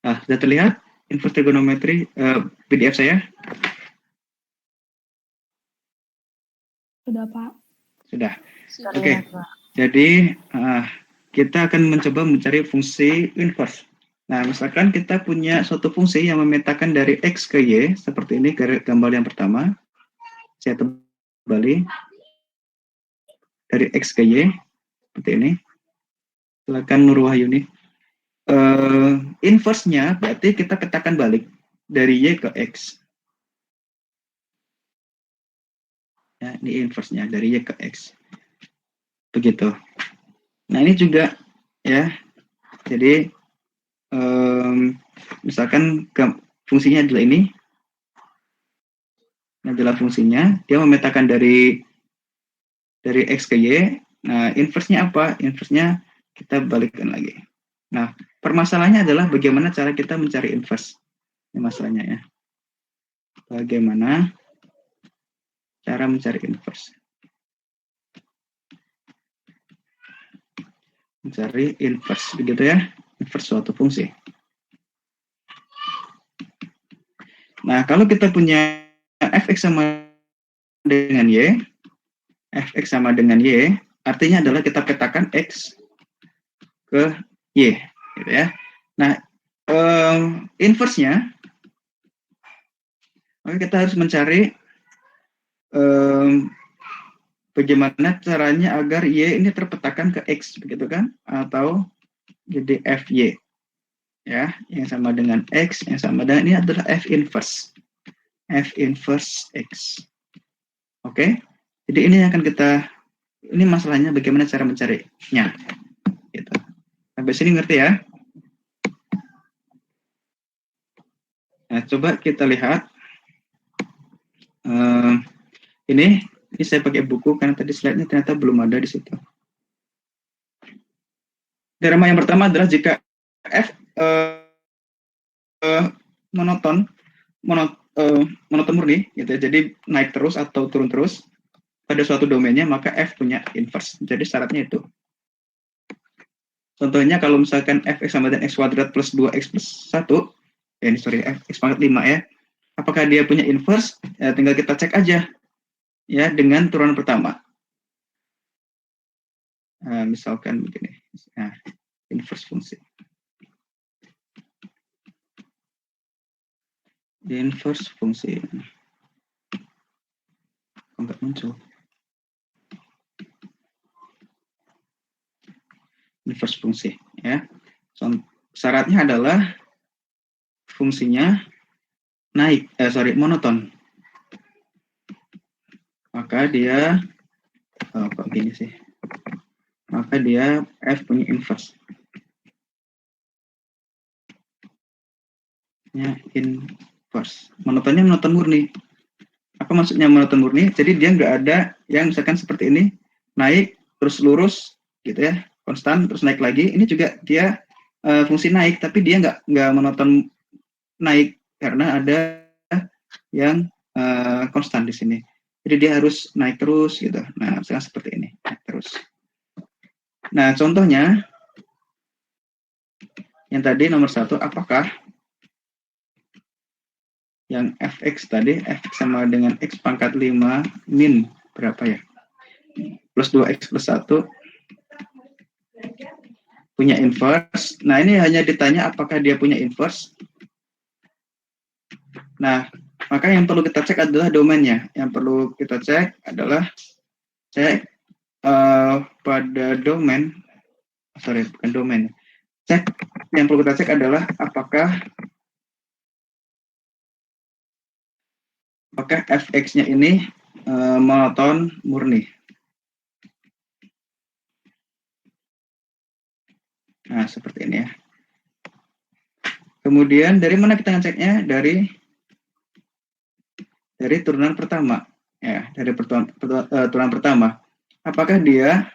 Nah, sudah terlihat inverse trigonometri PDF saya? Sudah, Pak. Sudah. Sudah. Oke. Jadi kita akan mencoba mencari fungsi inverse. Nah, misalkan kita punya suatu fungsi yang memetakan dari X ke Y, seperti ini gambar yang pertama. Saya kembali dari X ke Y, seperti ini. Silakan Nur Wahyuni. Inverse-nya berarti kita petakan balik dari Y ke X. Ya, ini inverse-nya dari Y ke X. Begitu. Nah, ini juga ya. Jadi misalkan fungsinya adalah ini adalah fungsinya, dia memetakan dari X ke Y. Nah, inverse-nya apa? Inverse-nya kita balikkan lagi. Nah, permasalahannya adalah bagaimana cara kita mencari inverse. Ini masalahnya ya. Bagaimana cara mencari inverse. Mencari inverse, begitu ya. Inverse suatu fungsi. Nah, kalau kita punya fx sama dengan y, fx sama dengan y, artinya adalah kita petakan x ke y, gitu ya. Nah, inverse-nya, maka kita harus mencari bagaimana caranya agar y ini terpetakan ke x, begitu kan? Atau jadi fy, ya, yang sama dengan x, yang sama dengan ini adalah f inverse x. Oke, jadi ini akan ini masalahnya bagaimana cara mencarinya. Gitu. Sampai sini ngerti ya? Nah, coba kita lihat. Ini saya pakai buku karena tadi slide-nya ternyata belum ada di situ. Teorema yang pertama adalah jika f monoton murni, gitu ya, jadi naik terus atau turun terus pada suatu domainnya, maka f punya inverse. Jadi syaratnya itu. Contohnya kalau misalkan fx sama dengan x kuadrat plus 2x plus 1, x pangkat 5 ya, apakah dia punya inverse? Ya, tinggal kita cek aja ya dengan turunan pertama. Nah, misalkan begini, nah, inverse fungsi. Inverse fungsi. Enggak muncul. Inverse fungsi ya. Syaratnya adalah fungsinya monoton. Maka dia kok gini sih? Maka dia f punya inverse. Ya, inverse. Monotonnya monoton murni. Apa maksudnya monoton murni? Jadi dia nggak ada yang misalkan seperti ini, naik terus lurus gitu ya, konstan terus naik lagi. Ini juga dia fungsi naik, tapi dia nggak monoton naik karena ada yang konstan di sini. Jadi dia harus naik terus gitu. Nah, misalkan seperti ini, naik terus. Nah, contohnya yang tadi nomor 1, apakah yang fx tadi, fx sama dengan x pangkat 5 min berapa ya? Plus 2x plus 1 punya inverse. Nah, ini hanya ditanya apakah dia punya inverse. Nah, maka yang perlu kita cek adalah domainnya. Yang perlu kita cek adalah cek pada domain, bukan domain. Cek, yang perlu kita cek adalah apakah fx-nya ini monoton murni. Nah, seperti ini ya. Kemudian dari mana kita ngeceknya? Dari turunan pertama. Ya, dari turunan pertama. Apakah dia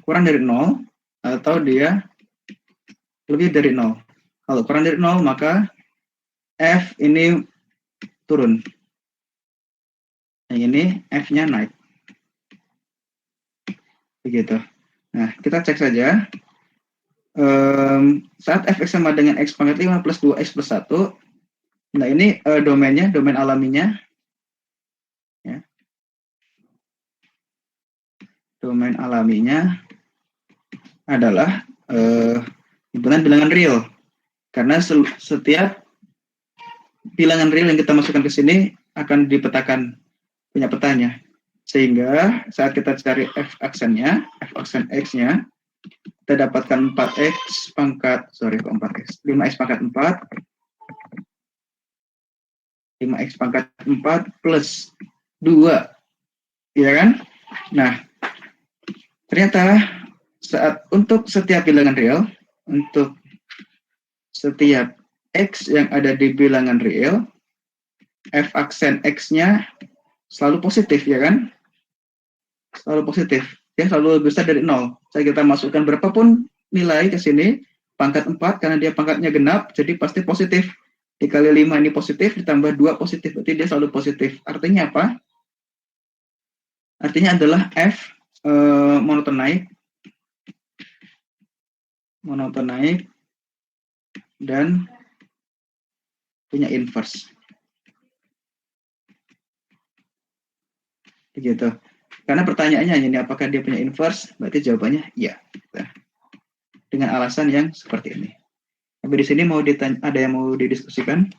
kurang dari 0 atau dia lebih dari 0? Kalau kurang dari 0, maka f ini turun. Yang ini f-nya naik. Begitu. Nah, kita cek saja. saat fx sama dengan x pangkat 5 plus 2x plus 1, nah ini domainnya, domain alaminya, ya. Domain alaminya adalah himpunan bilangan real. Karena setiap bilangan real yang kita masukkan ke sini akan dipetakan punya petanya. Sehingga saat kita cari f aksennya, f aksen x-nya, kita dapatkan 4x pangkat, 5x pangkat 4, 5x pangkat 4 plus 2, ya kan? Nah, ternyata untuk setiap bilangan real, untuk setiap x yang ada di bilangan real, f aksen x-nya selalu positif, ya kan? Selalu positif. Ya, selalu lebih besar dari 0. Saya kita masukkan berapapun nilai ke sini, pangkat 4, karena dia pangkatnya genap, jadi pasti positif. Dikali 5 ini positif, ditambah 2 positif, berarti dia selalu positif. Artinya apa? Artinya adalah F monoton naik, dan punya inverse. Begitu. Karena pertanyaannya ini apakah dia punya inverse? Berarti jawabannya iya. Dengan alasan yang seperti ini. Tapi di sini ada yang mau didiskusikan?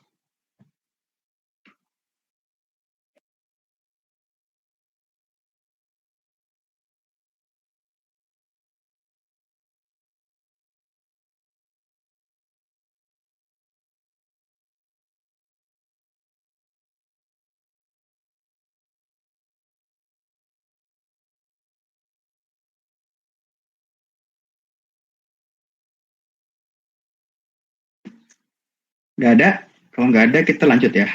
Nggak ada? Kalau nggak ada, kita lanjut ya.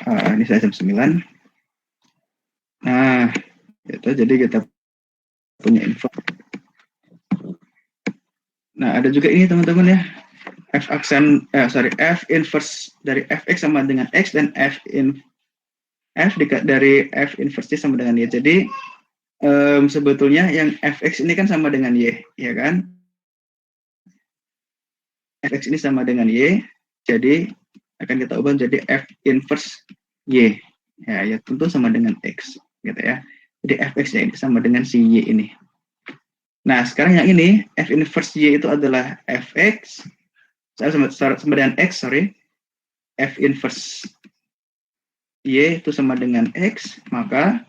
Ini saya jam 9. Nah, itu jadi kita punya info. Nah, ada juga ini teman-teman ya. F inverse dari fx sama dengan x, dan dari f inverse sama dengan y. Jadi sebetulnya yang fx ini kan sama dengan y, ya kan? Fx ini sama dengan y, jadi akan kita ubah jadi f inverse y. Ya tentu sama dengan x, gitu ya. Jadi fx-nya ini sama dengan si y ini. Nah, sekarang yang ini f inverse y itu adalah fx sama dengan x, f inverse y itu sama dengan x, maka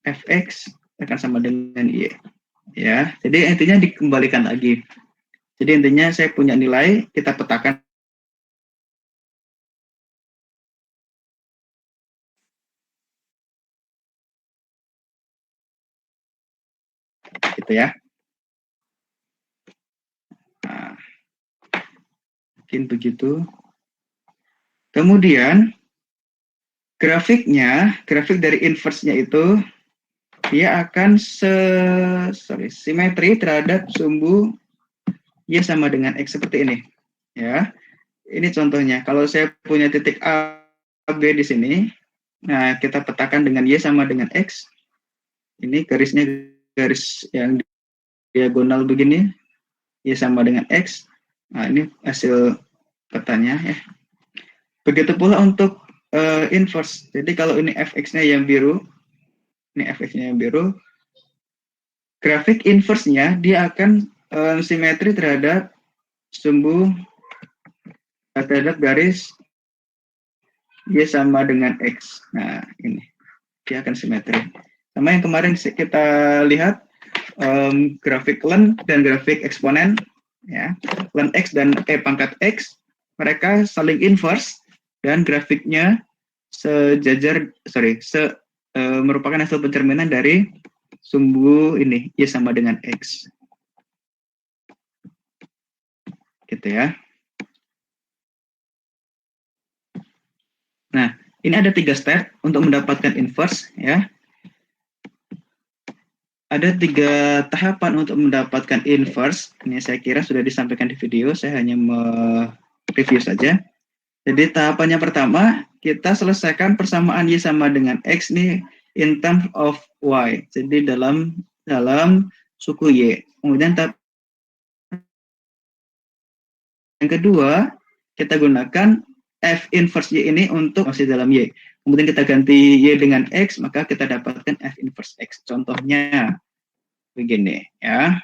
fx akan sama dengan y. Ya, jadi intinya dikembalikan lagi. Jadi intinya saya punya nilai, kita petakan. Gitu ya. Nah, mungkin begitu. Kemudian grafik dari inverse-nya itu dia akan simetri terhadap sumbu y sama dengan x seperti ini. Ya. Ini contohnya. Kalau saya punya titik A, B di sini, nah kita petakan dengan y sama dengan x. Ini garisnya garis yang diagonal begini, y sama dengan x. Nah, ini hasil petanya ya. Begitu pula untuk inverse. Jadi kalau ini fx-nya yang biru, grafik inverse-nya dia akan simetri terhadap sumbu terhadap garis y sama dengan x. Nah, ini dia akan simetri. Sama yang kemarin kita lihat grafik len dan grafik eksponen, ya, len x dan pangkat x, mereka saling inverse dan grafiknya merupakan hasil pencerminan dari sumbu ini y sama dengan x. Gitu ya. Nah, ini ada 3 step untuk mendapatkan inverse ya. Ada 3 tahapan untuk mendapatkan inverse. Ini saya kira sudah disampaikan di video, saya hanya review saja. Jadi tahapannya pertama, kita selesaikan persamaan y sama dengan x nih in terms of y. Jadi dalam suku y. Kemudian tahap Yang kedua, kita gunakan F inverse Y ini untuk masih dalam Y. Kemudian kita ganti Y dengan X, maka kita dapatkan F inverse X. Contohnya begini ya.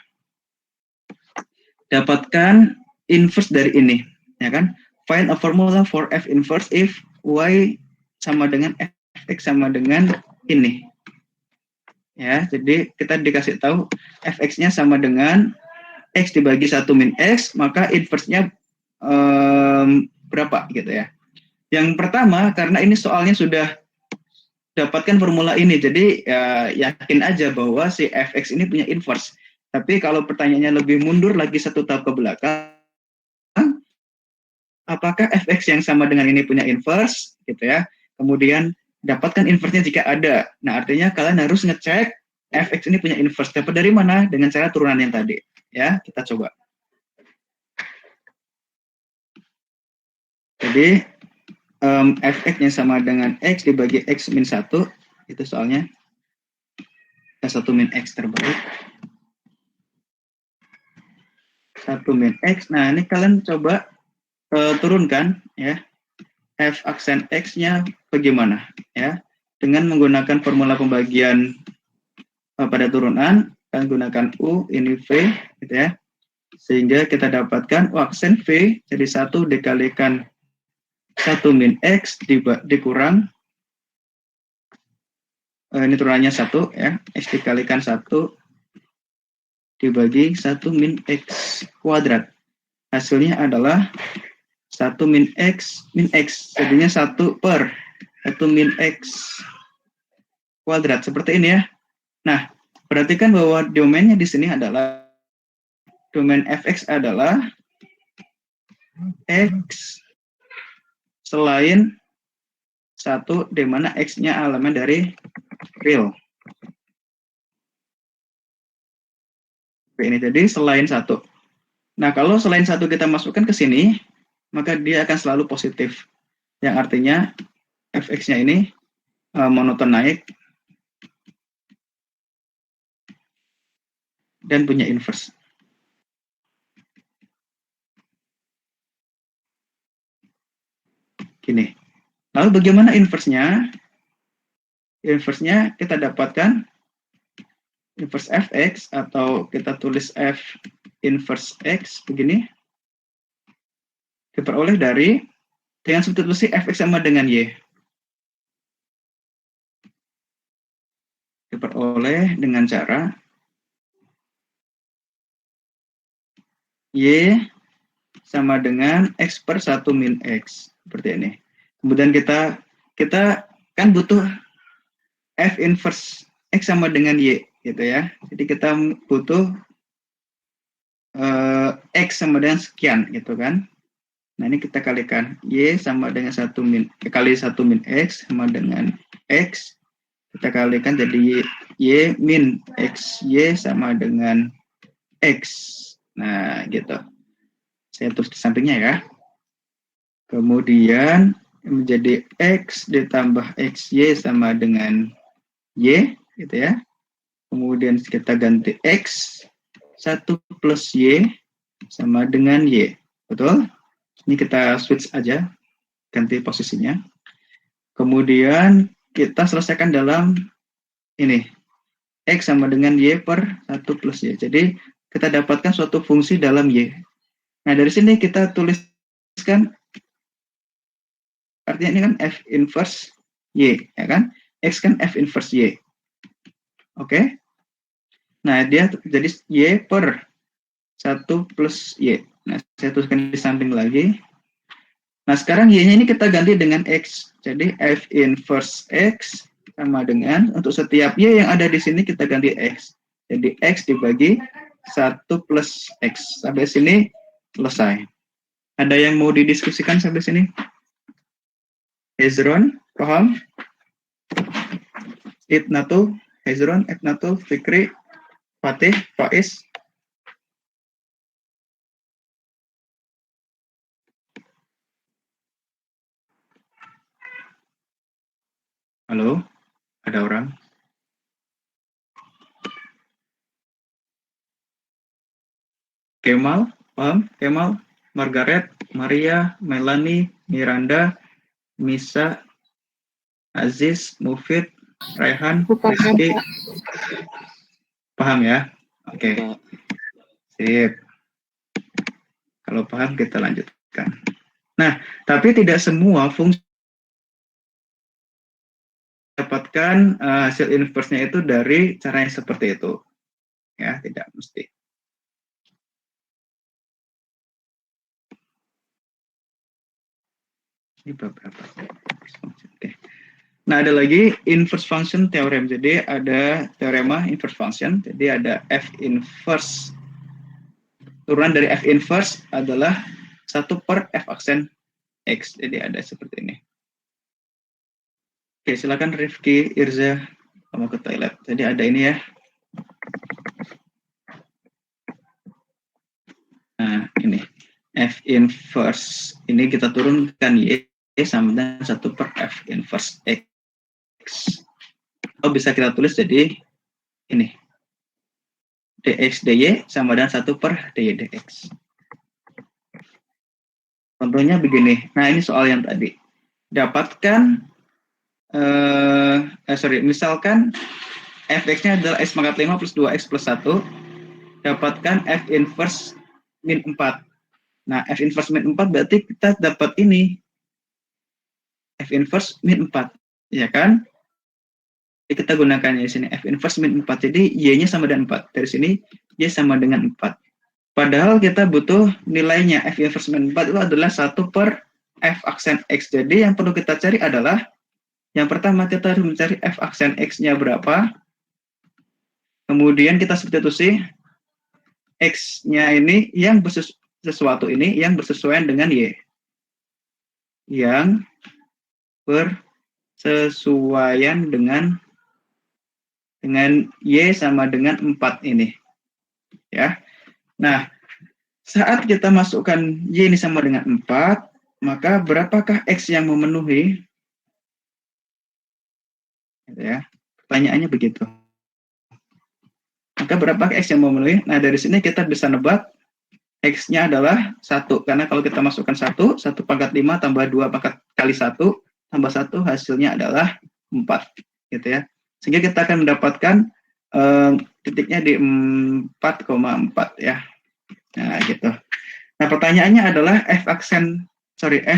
Dapatkan inverse dari ini, ya kan? Find a formula for F inverse if Y sama dengan Fx sama dengan ini. Ya, jadi kita dikasih tahu Fx-nya sama dengan X dibagi 1 min X, maka inverse-nya berapa gitu ya. Yang pertama, karena ini soalnya sudah dapatkan formula ini, jadi ya, yakin aja bahwa si Fx ini punya inverse. Tapi kalau pertanyaannya lebih mundur lagi satu tahap ke belakang, apakah Fx yang sama dengan ini punya inverse gitu ya. Kemudian dapatkan inverse-nya jika ada. Nah, artinya kalian harus ngecek Fx ini punya inverse. Dapat dari mana? Dengan cara turunan yang tadi. Ya, kita coba. Jadi Fx yang sama dengan X dibagi X min 1, itu soalnya 1 min X terbalik. 1 min X, nah ini kalian coba turunkan ya. F aksen X-nya bagaimana ya. Dengan menggunakan formula pembagian pada turunan, kalian gunakan U, ini V gitu ya. Sehingga kita dapatkan aksen V jadi 1 dikalikan 1 min X dikurang ini turunannya 1 ya, X dikalikan 1 dibagi 1 min X kuadrat. Hasilnya adalah 1 min X jadinya 1 per 1 min X kuadrat seperti ini ya. Nah, perhatikan bahwa domainnya di sini adalah domain Fx adalah X selain 1 di mana X-nya elemen dari real. Oke, ini jadi selain 1. Nah, kalau selain 1 kita masukkan ke sini, maka dia akan selalu positif. Yang artinya Fx-nya ini monoton naik dan punya inverse. Gini. Lalu bagaimana inverse-nya? Inverse-nya kita dapatkan inverse Fx atau kita tulis F inverse X begini. Diperoleh dari dengan substitusi Fx sama dengan Y. Diperoleh dengan cara Y sama dengan X per 1 min X. Seperti ini. Kemudian kita kan butuh F inverse X sama dengan Y gitu ya. Jadi kita butuh X sama dengan sekian gitu kan. Nah ini kita kalikan Y sama dengan 1 min kali 1 min X sama dengan X. Kita kalikan jadi Y min X Y sama dengan X. Nah gitu. Saya tulis di sampingnya ya. Kemudian menjadi X ditambah XY sama dengan Y gitu ya. Kemudian kita ganti X 1 plus Y sama dengan Y. Betul? Ini kita switch aja, ganti posisinya. Kemudian kita selesaikan dalam ini. X sama dengan Y per 1 plus Y. Jadi kita dapatkan suatu fungsi dalam Y. Nah dari sini kita tuliskan, artinya ini kan F inverse Y, ya kan? X kan F inverse Y. Oke? Nah dia jadi Y per 1 plus Y. Nah saya tuliskan di samping lagi. Nah sekarang Y-nya ini kita ganti dengan X. Jadi F inverse X sama dengan, untuk setiap Y yang ada di sini kita ganti X. Jadi X dibagi 1 plus X. Sampai sini selesai. Ada yang mau didiskusikan sampai sini? Hezron, paham? Ibnatul, Hezron, Ibnatul, Fikri, Fatih, Faiz. Halo, ada orang? Kemal, paham? Kemal, Margaret, Maria, Melanie, Miranda, Misa, Aziz, Mufid, Raihan, Rizky. Paham ya? Oke. Sip. Kalau paham kita lanjutkan. Nah, tapi tidak semua fungsi dapatkan hasil inverse-nya itu dari cara yang seperti itu. Ya, tidak mesti. Ini beberapa. Oke. Nah, ada lagi inverse function theorem. Jadi ada teorema inverse function. Jadi ada F inverse. Turunan dari F inverse adalah 1 per F aksen X. Jadi ada seperti ini. Oke, silakan Rifki, Irza, kamu ke toilet. Jadi ada ini ya. Nah, ini. F inverse. Ini kita turunkan Y sama dengan 1 per F inverse X. Atau bisa kita tulis jadi ini. dx dy sama dengan 1 per dy dx. Contohnya begini. Nah, ini soal yang tadi. Dapatkan, misalkan fx-nya adalah x pangkat 5 plus 2x plus 1. Dapatkan f inverse min 4. Nah, f inverse min 4 berarti kita dapat ini. F inverse min 4. Ya kan? Jadi kita gunakannya di sini. F inverse min 4. Jadi y-nya sama dengan 4. Dari sini y sama dengan 4. Padahal kita butuh nilainya. F inverse min 4 itu adalah 1 per F aksen X. Jadi yang perlu kita cari adalah, yang pertama kita harus mencari F aksen X-nya berapa. Kemudian kita substitusi X-nya ini yang sesuatu ini yang bersesuaian dengan Y. Yang bersesuaian dengan Y sama dengan 4 ini. Ya. Nah, saat kita masukkan Y ini sama dengan 4, maka berapakah X yang memenuhi? Ya, pertanyaannya begitu. Maka berapakah X yang memenuhi? Nah, dari sini kita bisa nebak X-nya adalah 1. Karena kalau kita masukkan 1 pangkat 5 tambah 2 pangkat kali 1, tambah 1 hasilnya adalah 4. Gitu ya. Sehingga kita akan mendapatkan titiknya di 4,4 ya. Nah, gitu. Nah, pertanyaannya adalah F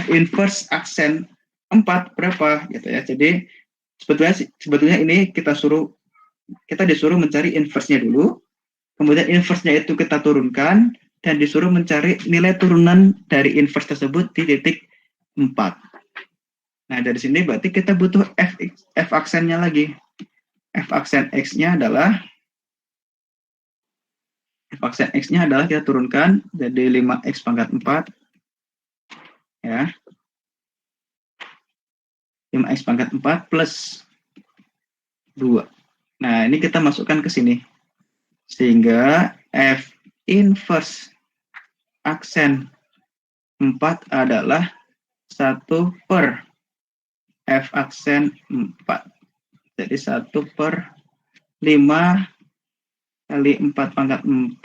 inverse aksen 4 berapa gitu ya. Jadi sebetulnya ini kita disuruh mencari inverse-nya dulu. Kemudian inverse-nya itu kita turunkan dan disuruh mencari nilai turunan dari inverse tersebut di titik 4. Nah, dari sini berarti kita butuh F aksennya lagi. F aksen X-nya adalah kita turunkan jadi 5x pangkat 4 ya. 5x pangkat 4 plus 2. Nah, ini kita masukkan ke sini. Sehingga F inverse aksen 4 adalah 1 per F aksen 4. Jadi 1 per 5 kali 4 pangkat 4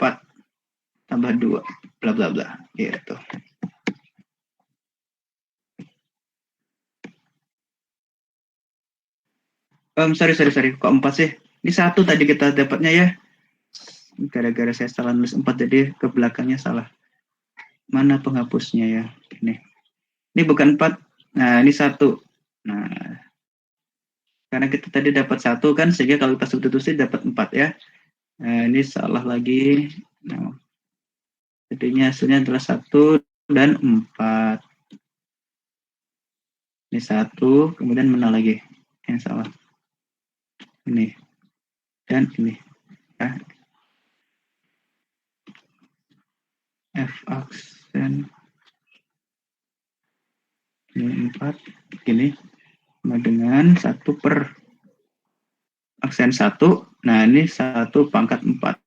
tambah 2. Bla bla bla. Gitu. Sorry. Kok 4 sih? Ini 1 tadi kita dapatnya ya. Gara-gara saya salah nulis 4 jadi ke belakangnya salah. Mana penghapusnya ya? Ini bukan 4. Nah, ini 1. Nah, karena kita tadi dapat 1 kan, sehingga kalau kita substitusi dapat 4 ya. Nah, ini salah lagi. Nah, jadinya hasilnya adalah 1 dan 4. Ini 1, kemudian mana lagi? Yang salah. Ini. Dan ini. Ya. F aksen ini 4. Gini. Sama dengan 1 per aksen 1. Nah, ini 1 pangkat 4.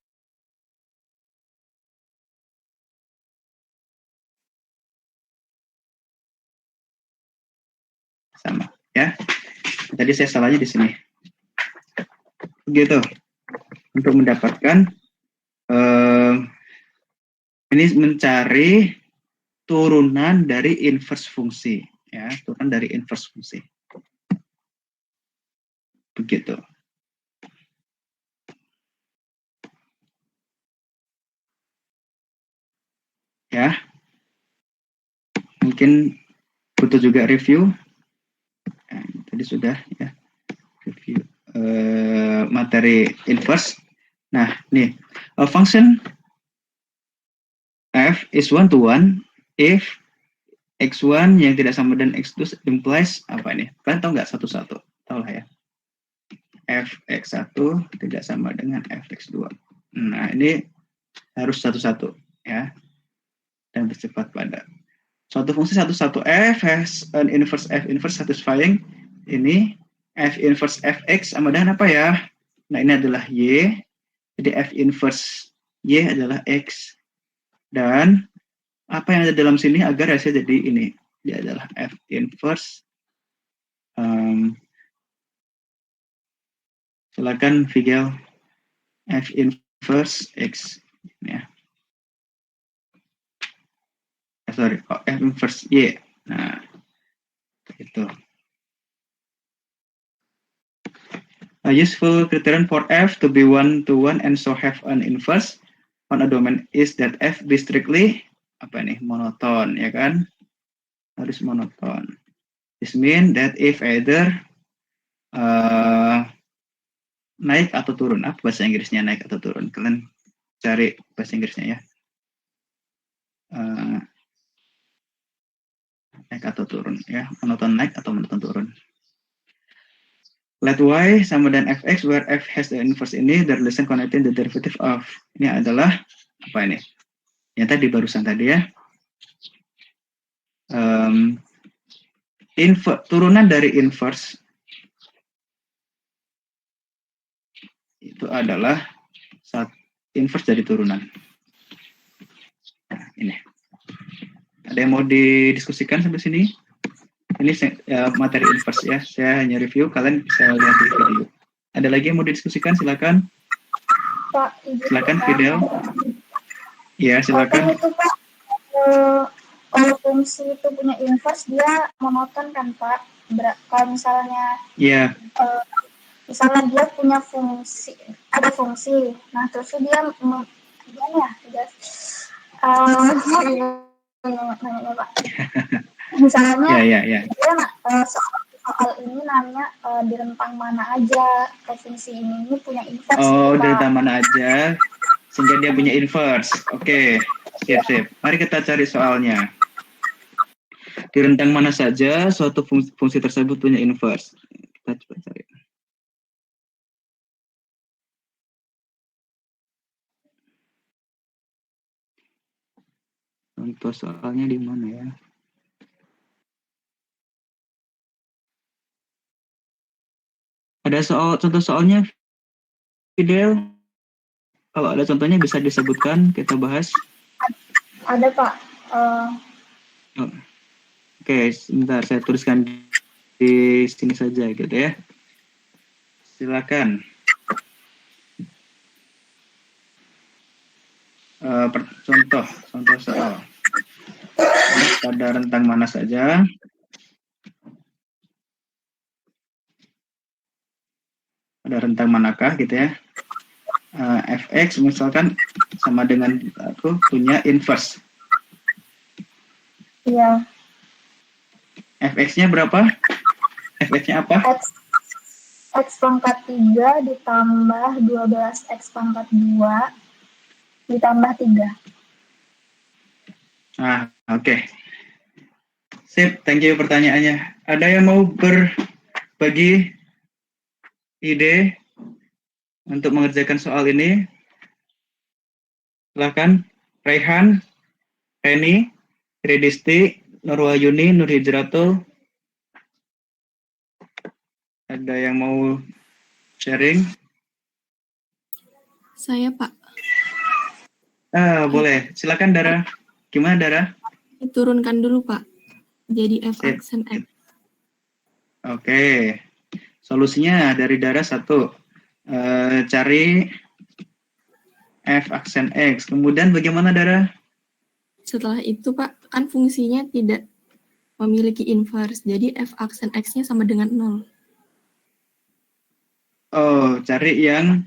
Sama ya. Tadi saya salahnya di sini. Begitu. Untuk mendapatkan ini mencari turunan dari inverse fungsi, ya, turunan dari inverse fungsi. Begitu. Ya. Mungkin butuh juga review. Nah, tadi sudah ya review materi inverse. Nah, nih a function f is one to one if x1 yang tidak sama dengan x2 implies apa ini? Kalian tahu nggak satu-satu? Tahu lah ya. Fx1 tidak sama dengan fx2. Nah, ini harus satu-satu ya. Dan bersifat pada suatu fungsi satu-satu f has an inverse f inverse satisfying ini f inverse fx sama dengan apa ya? Nah, ini adalah y. Jadi f inverse y adalah x. Dan apa yang ada dalam sini agar hasilnya jadi ini. Dia adalah f inverse. Silakan Figel. F inverse x. Ya. Sorry, f inverse y. Nah, itu. A useful criterion for f to be one to one and so have an inverse on a domain is that f be strictly apa nih, monoton, ya kan? Harus monoton. This mean that if either naik atau turun, apa bahasa Inggrisnya naik atau turun? Kalian cari bahasa Inggrisnya ya. Naik atau turun, ya, monoton naik atau monoton turun. Let y sama dengan fx where f has the inverse ini, the relation connecting the derivative of. Ini adalah apa ini? Yang tadi barusan tadi ya. Turunan dari inverse itu adalah inverse dari turunan. Nah, ini. Ada yang mau didiskusikan sampai sini? Ini materi inverse ya. Saya hanya review, kalian bisa lihat di video. Ada lagi yang mau didiskusikan? Silakan. Pak, silakan Fidel. Ya, silakan. Itu Pak, kalau fungsi itu punya inverse dia monoton kan Pak? Kalau misalnya misalnya dia punya fungsi, ada fungsi, nah terus dia gimana ya? Pak. Misalnya dia soal ini nanya di rentang mana aja fungsi ini punya inverse. Oh, di rentang mana aja sehingga dia punya inverse. Oke, siap. Mari kita cari soalnya. Di rentang mana saja suatu fungsi tersebut punya inverse. Kita coba cari. Contoh soalnya di mana ya? Ada contoh soalnya, Fidel? Kalau ada contohnya bisa disebutkan, kita bahas. Ada Pak. Oke, sebentar saya tuliskan di sini saja gitu ya. Silakan. Contoh soal. Pada rentang mana saja? Pada rentang manakah gitu ya? Fx misalkan sama dengan aku punya inverse. Iya. Fx-nya berapa? Fx-nya apa? X pangkat 3 ditambah 12x pangkat 2 ditambah 3. Oke. Sip, thank you pertanyaannya. Ada yang mau berbagi ide untuk mengerjakan soal ini? Silakan. Raihan, Reni, Ridisti, Nurwayuni, Nurhijratul. Ada yang mau sharing? Saya, Pak. Boleh. Silakan, Dara. Gimana, Dara? Turunkan dulu, Pak. Jadi f aksen x. Oke. Solusinya dari Dara 1. Cari f aksen x. Kemudian bagaimana, Dara? Setelah itu, Pak, kan fungsinya tidak memiliki inverse, jadi f aksen x-nya sama dengan 0. Oh, cari yang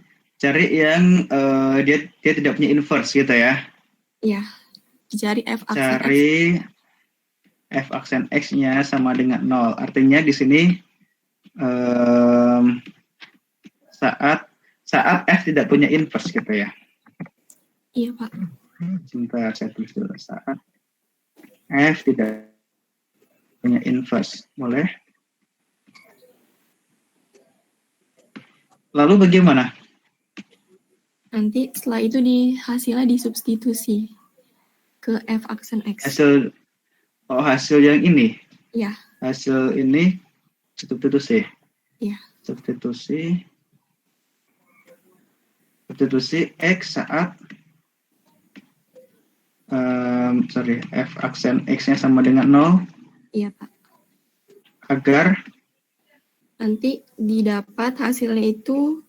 dia tidak punya inverse gitu ya? Iya, dicari f aksen x. Cari f aksen x-nya sama dengan 0. Artinya di sini saat f tidak punya inverse gitu ya? Iya, Pak. Sebentar, saya tulis dulu. Saat f tidak punya inverse, boleh? Lalu bagaimana? Nanti setelah itu hasilnya disubstitusi ke f aksen x. Hasil yang ini? Iya. Hasil ini substitusi? Iya. Substitusi x saat f aksen x-nya sama dengan 0. Iya, Pak. Agar nanti didapat hasilnya itu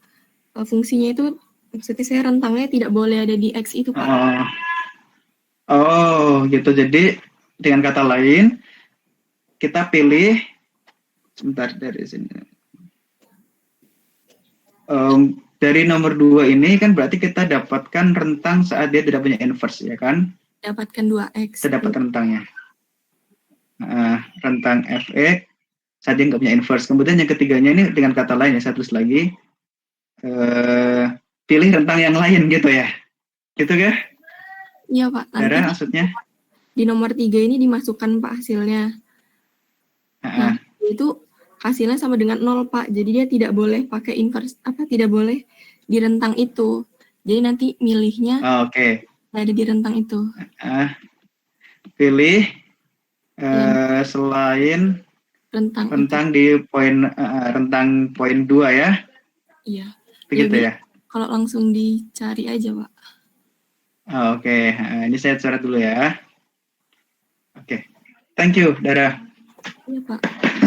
fungsinya itu maksudnya saya rentangnya tidak boleh ada di x itu, Pak. Gitu. Jadi dengan kata lain kita pilih sebentar dari sini. Dari nomor 2 ini kan berarti kita dapatkan rentang saat dia tidak punya inverse, ya kan? Dapatkan 2x. Kita dapat rentangnya. Rentang fx saat dia nggak punya inverse. Kemudian yang ketiganya ini dengan kata lain ya, saya tulis lagi. Pilih rentang yang lain gitu ya. Gitu ya? Iya, Pak. Nanti maksudnya? Di nomor 3 ini dimasukkan Pak hasilnya. Nah, itu hasilnya sama dengan 0, Pak. Jadi dia tidak boleh pakai inverse, tidak boleh di rentang itu. Jadi nanti milihnya ada di rentang itu. Pilih selain rentang di rentang poin 2 ya. Iya. Begitu ya. Kalau langsung dicari aja, Pak. Ini saya coret dulu ya. Thank you, Dara. Iya, Pak.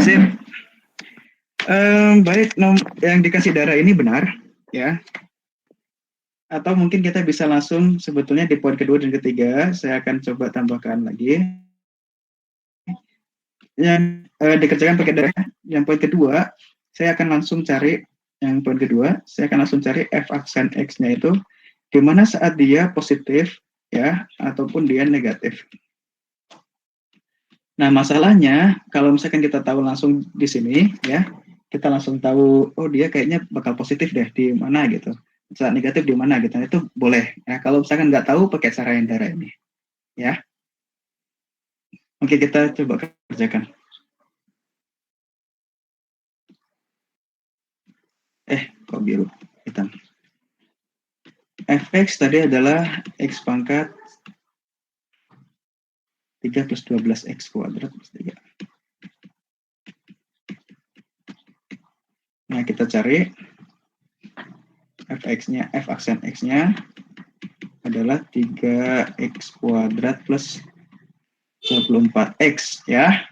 Sip. Baik, yang dikasih Dara ini benar ya. Atau mungkin kita bisa langsung sebetulnya di poin kedua dan ketiga, saya akan coba tambahkan lagi. Yang dikerjakan pakai Dara. Yang poin kedua, saya akan langsung cari f aksen x-nya itu di mana saat dia positif ya ataupun dia negatif. Nah, masalahnya kalau misalkan kita tahu langsung di sini ya, kita langsung tahu dia kayaknya bakal positif deh di mana gitu. Saat negatif di mana gitu. Itu boleh ya. Kalau misalkan nggak tahu pakai cara yang Dara ini. Ya. Oke, kita coba kerjakan. Kok biru hitam. Fx tadi adalah x pangkat 3 plus 12x kuadrat plus 3. Nah, kita cari f aksen x-nya adalah 3x kuadrat plus 24x ya.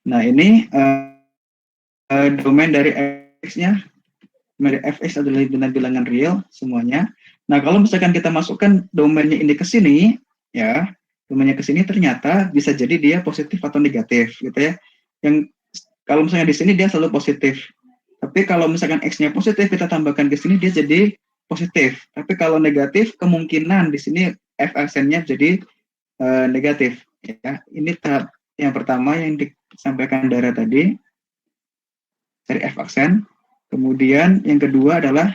Nah, ini domain dari x-nya, domain fx adalah bilangan real semuanya. Nah, kalau misalkan kita masukkan domainnya ini ke sini ya, domainnya ke sini ternyata bisa jadi dia positif atau negatif gitu ya. Yang kalau misalnya di sini dia selalu positif. Tapi kalau misalkan x-nya positif kita tambahkan ke sini dia jadi positif. Tapi kalau negatif kemungkinan di sini f aksennya jadi negatif ya. Ini tahap yang pertama yang disampaikan Dara tadi. Cari f aksen. Kemudian yang kedua adalah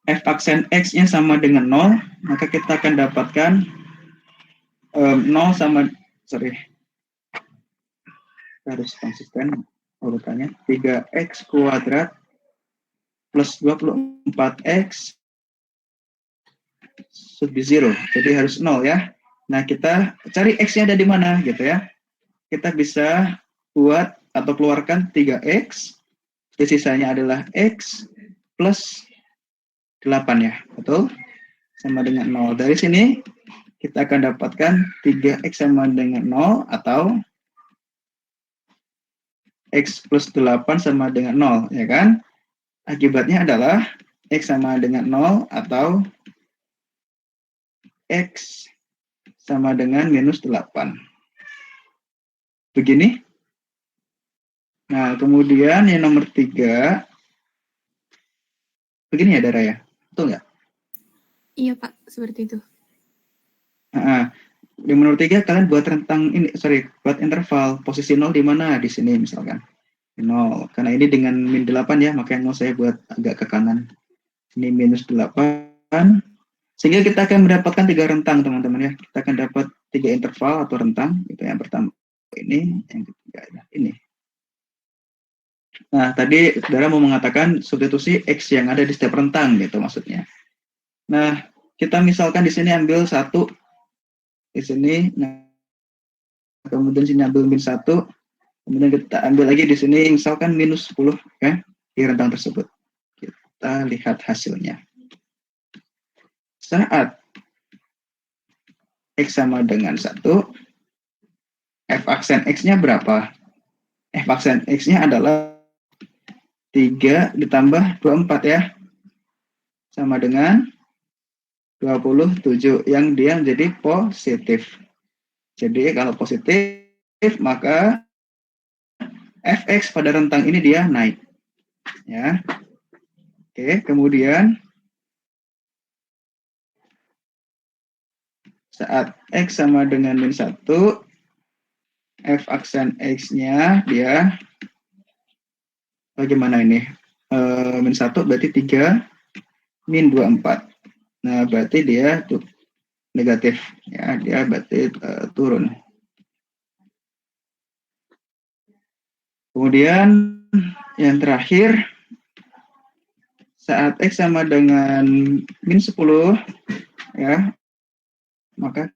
f aksen x-nya sama dengan 0, maka kita akan dapatkan 0 sama, harus konsisten urutannya, 3x kuadrat plus 24x should be 0, jadi harus 0 ya. Nah, kita cari x-nya ada di mana gitu ya. Kita bisa buat atau keluarkan 3x, sisanya adalah x plus 8 ya, betul? Sama dengan 0. Dari sini kita akan dapatkan 3x sama dengan 0 atau x plus 8 sama dengan 0, ya kan? Akibatnya adalah x sama dengan 0 atau x sama dengan minus 8. Begini. Nah, kemudian yang nomor 3, begini ya, Dara ya? Betul nggak? Iya, Pak, seperti itu. Nah, di nomor 3 kalian buat buat interval. Posisi 0 di mana? Di sini misalkan. 0. Karena ini dengan min 8 ya, makanya mau saya buat agak ke kanan. Ini minus 8. Sehingga kita akan mendapatkan 3 rentang, teman-teman ya. Kita akan dapat 3 interval atau rentang. Itu yang pertama ini, yang ketiga ini. Nah, tadi saudara mau mengatakan substitusi X yang ada di setiap rentang gitu maksudnya. Nah, kita misalkan di sini ambil 1 di sini, nah kemudian sini ambil min 1, kemudian kita ambil lagi di sini misalkan minus 10 ya di rentang tersebut. Kita lihat hasilnya. Saat X sama dengan 1, F aksen X-nya berapa? F aksen X-nya adalah 3 ditambah 24 ya. Sama dengan 27 yang dia menjadi positif. Jadi kalau positif maka Fx pada rentang ini dia naik. Ya. Oke, kemudian saat X sama dengan min 1, F aksen X-nya dia bagaimana ini? Min 1 berarti 3 min 24. Nah, berarti dia negatif. Ya, dia berarti turun. Kemudian yang terakhir, saat X sama dengan min 10, ya, maka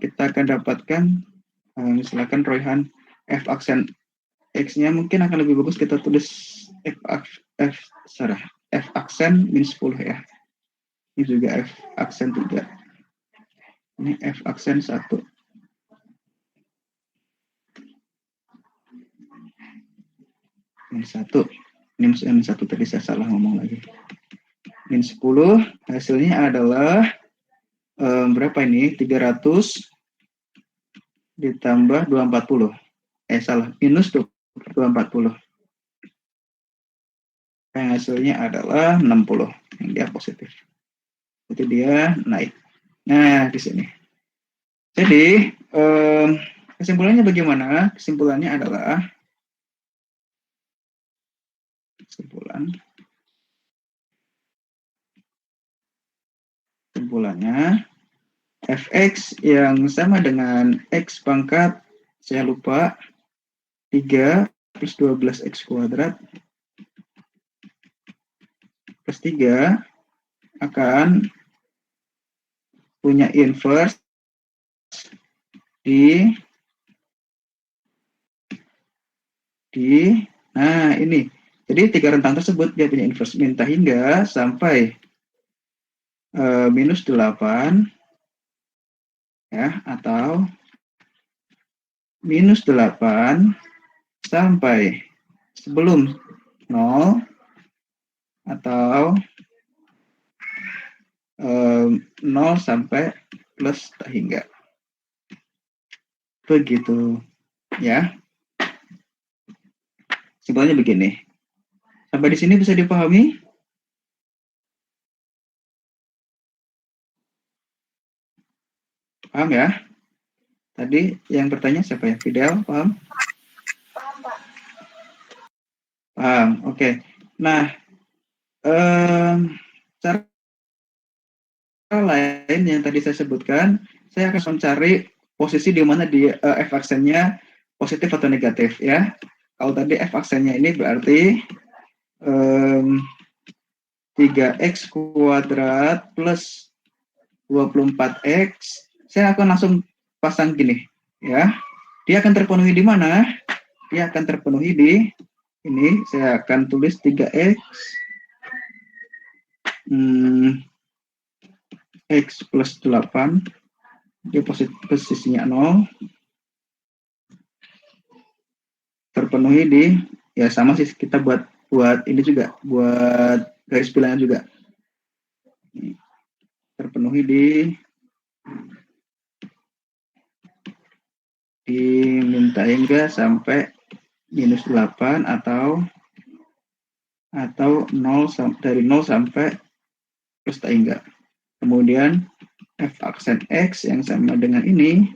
kita akan dapatkan, misalkan Royhan F aksen X-nya mungkin akan lebih bagus kita tulis F aksen min 10 ya. Ini juga F aksen 3. Ini F aksen 1. Min 1. Ini maksudnya min 1 tadi saya salah ngomong lagi. Min 10 hasilnya adalah berapa ini? 300 ditambah 240. Salah, minus 240. Yang hasilnya adalah 60. Yang dia positif. Jadi dia naik. Nah, di sini. Jadi, kesimpulannya bagaimana? Kesimpulannya adalah kesimpulannya Fx yang sama dengan X pangkat, saya lupa, 3 plus 12X kuadrat plus 3 akan punya inverse di nah ini. Jadi 3 rentang tersebut dia punya inverse minta hingga sampai minus 8 ya, atau minus 8 sampai sebelum 0 atau 0 sampai plus tak hingga. Begitu ya. Simpelnya begini. Sampai di sini bisa dipahami? Paham ya? Tadi yang bertanya siapa ya? Fidel, paham? Paham, Pak. Paham, oke. Nah, cara lain yang tadi saya sebutkan, saya akan mencari posisi di mana di F aksennya positif atau negatif ya. Kalau tadi F aksennya ini berarti 3X kuadrat plus 24X, saya akan langsung pasang gini ya. Dia akan terpenuhi di mana? Dia akan terpenuhi di ini, saya akan tulis 3X X plus 8, dia posisinya 0, terpenuhi di, ya sama sih kita buat ini juga, buat garis bilangnya juga terpenuhi di dimintain nggak sampai -8 atau 0 dari 0 sampai plus tak enggak. Kemudian f aksen x yang sama dengan ini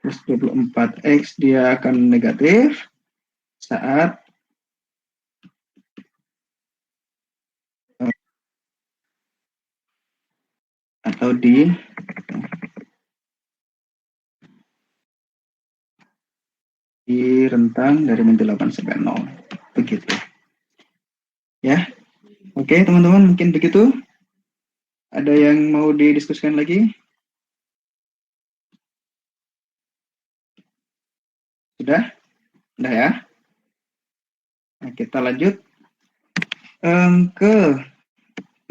plus 24x dia akan negatif saat atau di rentang dari -8 sampai 0. Begitu. Ya. Oke, teman-teman, mungkin begitu. Ada yang mau didiskusikan lagi? Sudah? Sudah ya? Nah, kita lanjut ke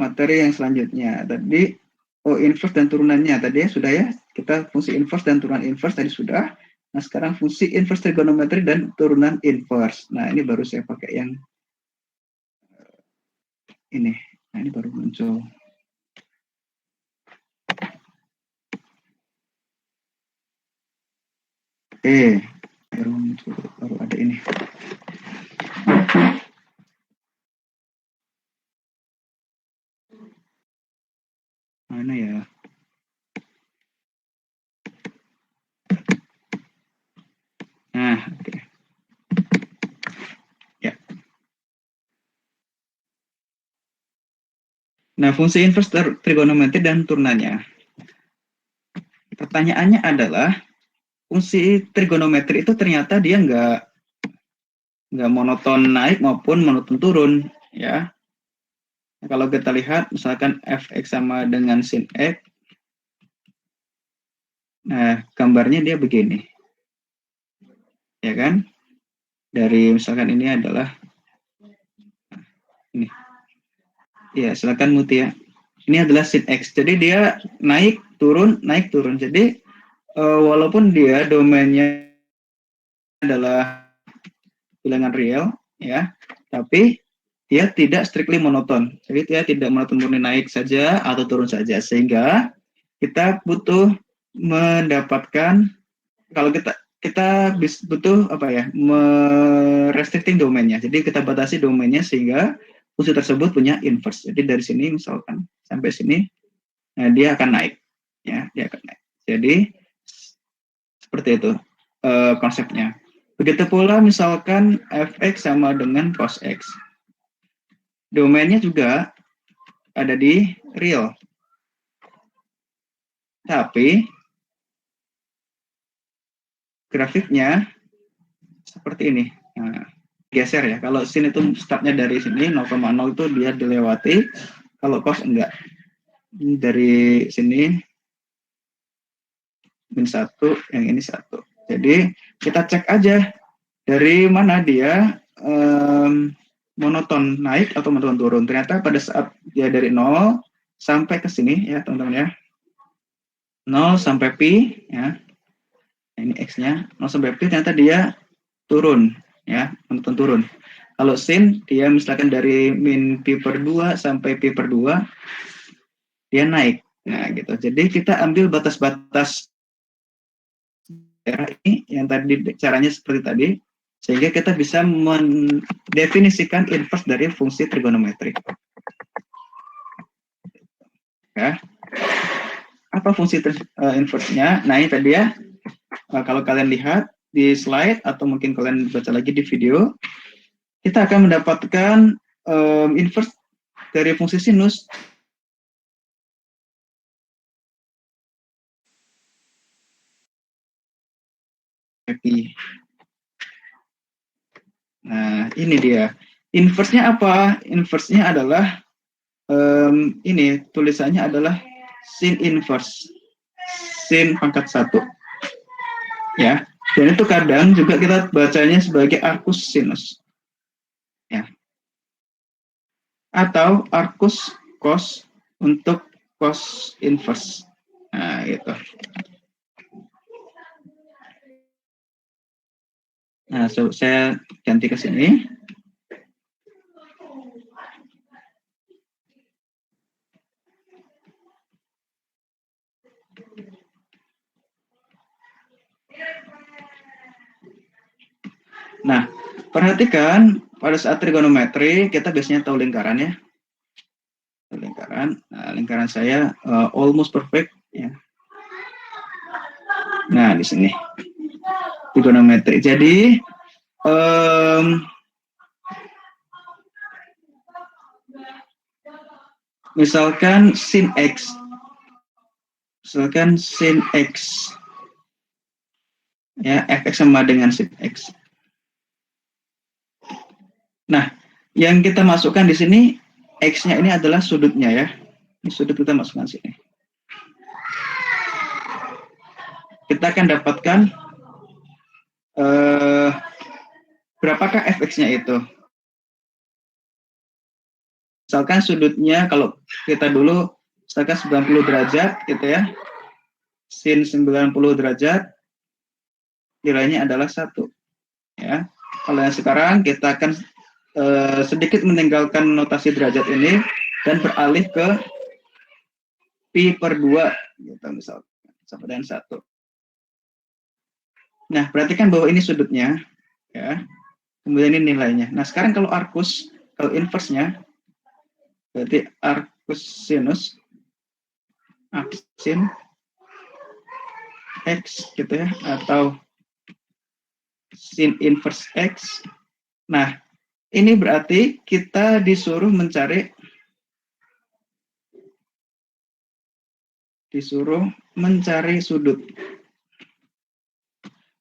materi yang selanjutnya. Tadi inverse dan turunannya tadi sudah ya. Kita fungsi inverse dan turunan inverse tadi sudah. Nah, sekarang fungsi inverse trigonometri dan turunan inverse. Nah, ini baru saya pakai yang ini. Nah, ini baru muncul. Oke, baru muncul, baru ada ini. Mana ya? Nah, oke. Ya. Nah, fungsi inverse trigonometri dan turunannya. Pertanyaannya adalah, fungsi trigonometri itu ternyata dia nggak monoton naik maupun monoton turun, ya. Nah, kalau kita lihat, misalkan fx sama dengan sin x, nah gambarnya dia begini, ya kan? Dari misalkan ini adalah ini, ya silakan Mutia. Ini adalah sin x, jadi dia naik turun. Jadi walaupun dia domainnya adalah bilangan real, ya, tapi dia tidak strictly monoton. Jadi dia tidak monoton murni naik saja atau turun saja, sehingga kita butuh mendapatkan, kalau kita butuh apa ya, restricting domainnya. Jadi kita batasi domainnya sehingga fungsi tersebut punya inverse. Jadi dari sini misalkan sampai sini, nah dia akan naik, ya, dia akan naik. Jadi seperti itu konsepnya. Begitu pula misalkan fx sama dengan cos x. Domainnya juga ada di real. Tapi grafiknya seperti ini. Nah, geser ya. Kalau sin itu startnya dari sini 0,0 itu dia dilewati. Kalau cos enggak. Dari sini -1, yang ini 1. Jadi kita cek aja dari mana dia monoton naik atau monoton turun. Ternyata pada saat dia dari 0 sampai ke sini ya teman-teman ya. 0 sampai pi ya. Ini x-nya 0 sampai pi, ternyata dia turun ya, monoton turun. Kalau sin dia misalkan dari min pi per 2 sampai pi per 2 dia naik. Nah, gitu. Jadi kita ambil batas-batas daerah ini yang tadi caranya seperti tadi, sehingga kita bisa mendefinisikan inverse dari fungsi trigonometri. Ya. Apa fungsi inverse-nya? Nah, ini tadi ya. Kalau kalian lihat di slide atau mungkin kalian baca lagi di video, kita akan mendapatkan inverse dari fungsi sinus. Nah, ini dia. Inverse-nya apa? Inverse-nya adalah ini tulisannya adalah sin inverse. Sin pangkat 1. Ya. Dan itu kadang juga kita bacanya sebagai arcus sinus. Ya. Atau arcus cos untuk cos inverse. Nah, gitu. Nah, saya ganti ke sini. perhatikan pada saat trigonometri kita biasanya tahu lingkaran ya. Lingkaran, nah, lingkaran saya almost perfect ya. Nah di sini trigonometri. Jadi misalkan sin x, ya fx sama dengan sin x. Nah, yang kita masukkan di sini x-nya ini adalah sudutnya ya. Ini sudut kita masukkan sini. Kita akan dapatkan berapakah fx-nya itu. Misalkan sudutnya kalau kita dulu misalkan 90 derajat gitu ya. Sin 90 derajat nilainya adalah 1. Ya. Kalau yang sekarang kita akan sedikit meninggalkan notasi derajat ini dan beralih ke pi per 2 gitu misalkan sama dengan 1. Nah, perhatikan bahwa ini sudutnya ya. Kemudian ini nilainya. Nah, sekarang kalau arcus, kalau inverse-nya berarti arcus sinus sin x gitu ya, atau sin inverse x. Nah, ini berarti kita disuruh mencari sudut.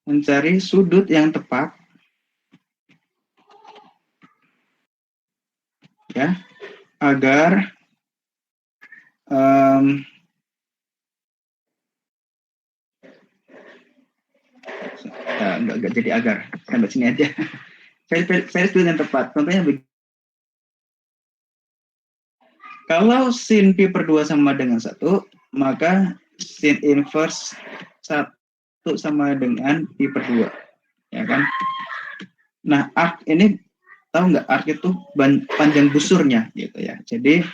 Mencari sudut yang tepat ya, agar enggak jadi agar. Sampai sini aja. Saya sudut yang tepat. Contohnya begini. Kalau sin pi per 2 sama dengan 1, maka sin inverse 1 sama dengan pi per 2. Ya kan? Nah, arc ini, tahu nggak arc itu panjang busurnya gitu ya. Jadi,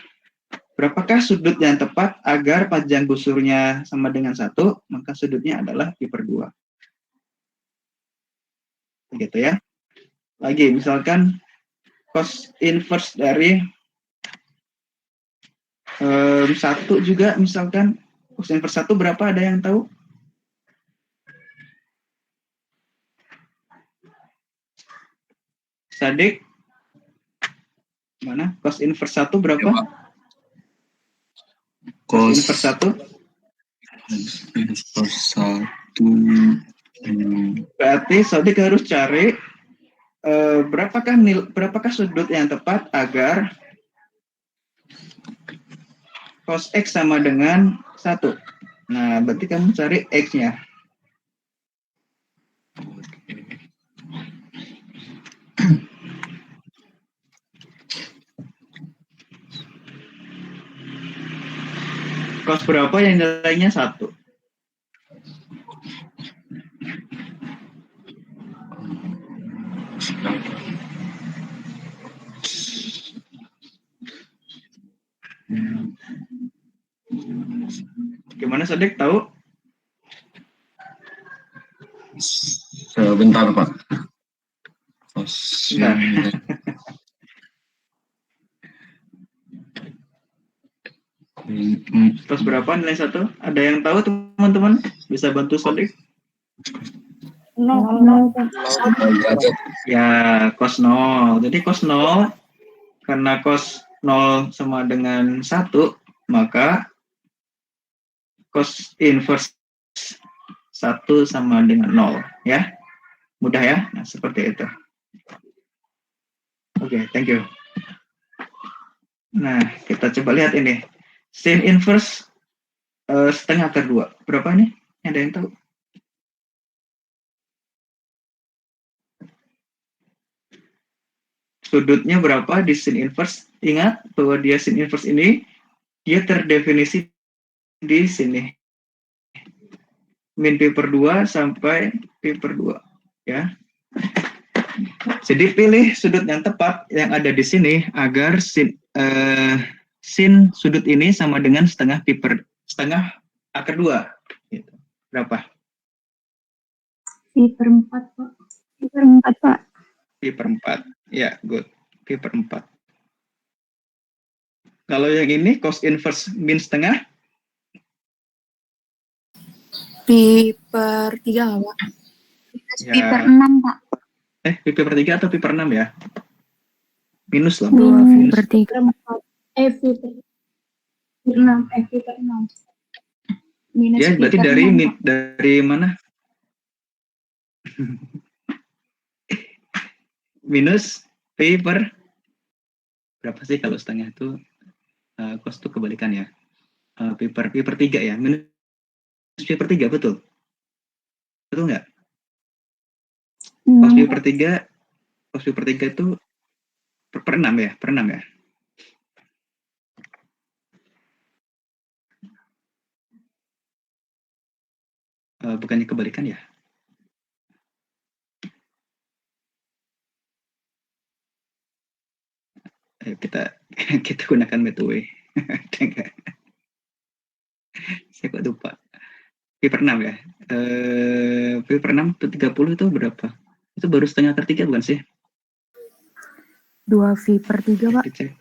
berapakah sudut yang tepat agar panjang busurnya sama dengan 1, maka sudutnya adalah pi per 2. Gitu ya. Lagi, misalkan cos inverse dari 1 juga, misalkan cos inverse 1 berapa, ada yang tahu? Sadik, mana? Cos inverse 1 berapa? Ya, cos inverse 1 berarti Sadik harus cari berapakah sudut yang tepat agar cos x sama dengan 1. Nah, berarti kamu cari x-nya. Cos berapa yang nilainya 1? Gimana Sadik, tahu? Sebentar Pak. Nah. Terus berapa nilai 1? Ada yang tahu teman-teman? Bisa bantu Sadik? 0. Ya, cos 0. Jadi cos 0, karena cos 0 sama dengan 1, maka cos inverse 1 sama dengan 0. Ya, mudah ya? Nah, seperti itu. Oke, thank you. Nah, kita coba lihat ini. Sin inverse setengah akar 2. Berapa nih? Ada yang tahu? Sudutnya berapa di sin inverse? Ingat bahwa dia sin inverse ini, dia terdefinisi di sini. Min pi per 2 sampai pi per 2. Ya. Jadi pilih sudut yang tepat yang ada di sini agar sin sudut ini sama dengan setengah akar 2. Gitu. Berapa? Pi per 4, Pak. Pi per 4, Pak. Pi per 4. Ya, good. Pi per 4. Kalau yang ini cos inverse min setengah? Pi per 3 Pak. Ya. Pi per 6 Pak. Pi per 3 atau pi per 6 ya? Minus lah. 2 pi per 3. Pi per 6. Pi per 6. Minus ya, berarti dari mana? Minus pi per berapa sih kalau setengah itu? Cos itu kebalikan ya. Pi per 3 ya. Minus pi per 3, betul? Betul nggak? Cos pi per 3 itu per 6 ya? Per 6 ya? Bukannya kebalikan ya? Ayo kita gunakan metode. Saya kok lupa. Pi per 6 ya? Pi per 6 itu 30 itu berapa? Itu baru setengah per 3 bukan sih? 2 pi per 3 Pak. Dicek.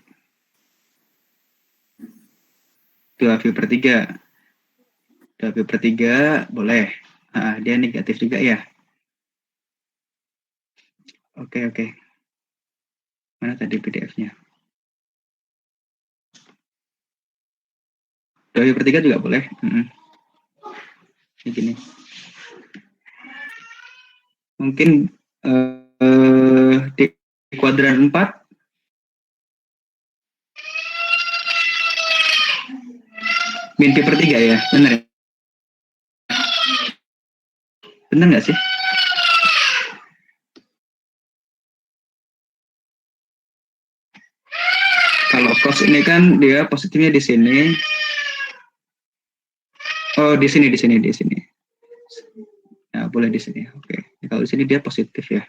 2 pi per 3. 2 pi per 3 boleh. Dia negatif juga ya. Oke. Mana tadi PDF-nya? 2 pi per 3 juga boleh. Kayak gini. Mungkin di kuadran 4 min pi per 3 ya, benar ya? Benar nggak sih? Kalau cos ini kan dia positifnya di sini. Oh, di sini. Nah, boleh di sini. Oke. Kalau di sini dia positif ya.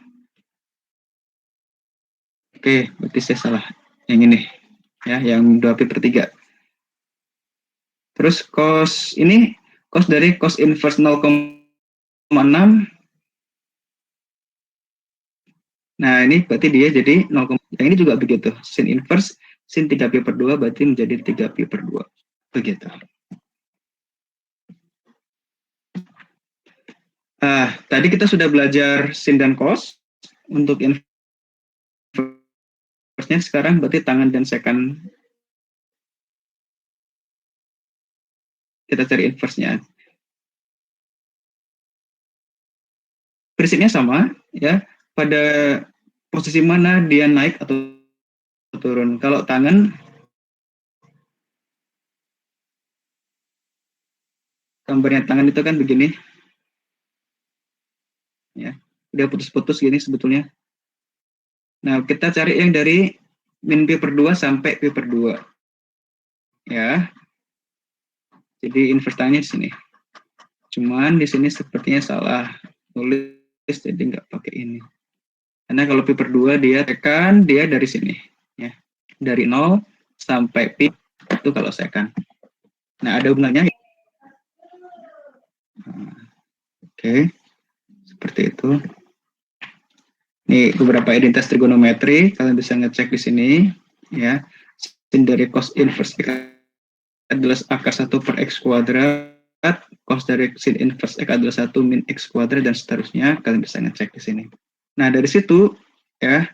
Oke, berarti saya salah. Yang ini. Ya, yang 2 pi per 3. Terus cos ini, cos dari cos inverse 0,6. Nah, ini berarti dia jadi 0, yang ini juga begitu. Sin inverse, sin 3 pi per 2 berarti menjadi 3 pi per 2. Begitu. Tadi kita sudah belajar sin dan cos. Untuk inverse-nya sekarang berarti tangan dan secant. Kita cari inverse-nya. Prinsipnya sama, ya. Pada posisi mana dia naik atau turun. Kalau tangan, gambarnya tangan itu kan begini. Ya, udah putus-putus gini sebetulnya. Nah, kita cari yang dari min pi per 2 sampai pi per 2. Ya. Jadi inverse tangannya di sini. Cuman di sini sepertinya salah tulis, jadi nggak pakai ini. Karena kalau pi per 2 dia tekan dia dari sini, ya. Dari 0 sampai pi itu kalau secant. Nah, ada hubungannya. Oke. Seperti itu. Ini beberapa identitas trigonometri, kalian bisa ngecek di sini, ya. Sin dari cos inverse X adalah akar 1 per X kuadrat, cos dari sin inverse X adalah 1 min X kuadrat, dan seterusnya, kalian bisa ngecek di sini. Nah, dari situ, ya,